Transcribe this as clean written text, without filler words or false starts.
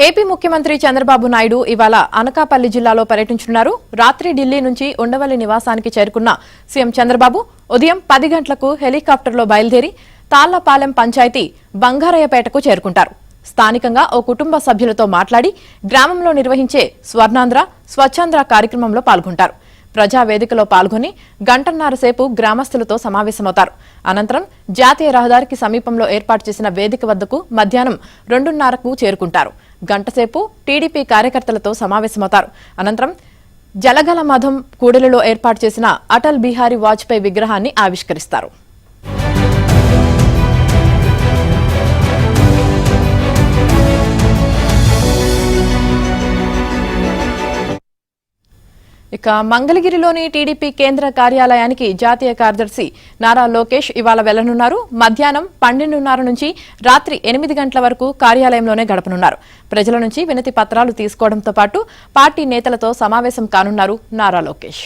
AP ముఖ్యమంత్రి చంద్రబాబు నాయుడు ఇవాళ అనకాపల్లి జిల్లాలో పర్యటించనున్నారు. రాత్రి ఢిల్లీ నుంచి ఉండవల్లి నివాసానికి చేరుకున్న సీఎం చంద్రబాబు ఉదయం 10 గంటలకు హెలికాప్టర్లో బయలుదేరి తాళ్లపాలెం పంచాయతీ బంగారయ్యపేటకు చేరుకుంటారు. స్థానికంగా ఓ కుటుంబ సభ్యులతో మాట్లాడి గ్రామంలో నిర్వహించే స్వర్ణాంధ్ర స్వచ్ఛాంధ్ర కార్యక్రమంలో పాల్గొంటారు. ప్రజావేదికలో పాల్గొని గంటన్నర సేపు గ్రామస్తులతో సమావేశమవుతారు. అనంతరం జాతీయ రహదారికి సమీపంలో ఏర్పాటు చేసిన వేదిక వద్దకు మధ్యాహ్నం 2:30కు చేరుకుంటారు. గంటసేపు టీడీపీ కార్యకర్తలతో సమావేశమవుతారు. అనంతరం జలగలమధం కూడలిలో ఏర్పాటు చేసిన అటల్ బిహారీ వాజ్పేయి విగ్రహాన్ని ఆవిష్కరిస్తారు. ఇక మంగళగిరిలోని టీడీపీ కేంద్ర కార్యాలయానికి జాతీయ కార్యదర్శి నారా లోకేష్ ఇవాళ వెళ్లనున్నారు. మధ్యాహ్నం 12:30 నుంచి రాత్రి 8 గంటల వరకు కార్యాలయంలోనే గడపనున్నారు. ప్రజల నుంచి వినతి పత్రాలు తీసుకోవడంతో పాటు పార్టీ నేతలతో సమావేశం కానున్నారు నారా లోకేష్.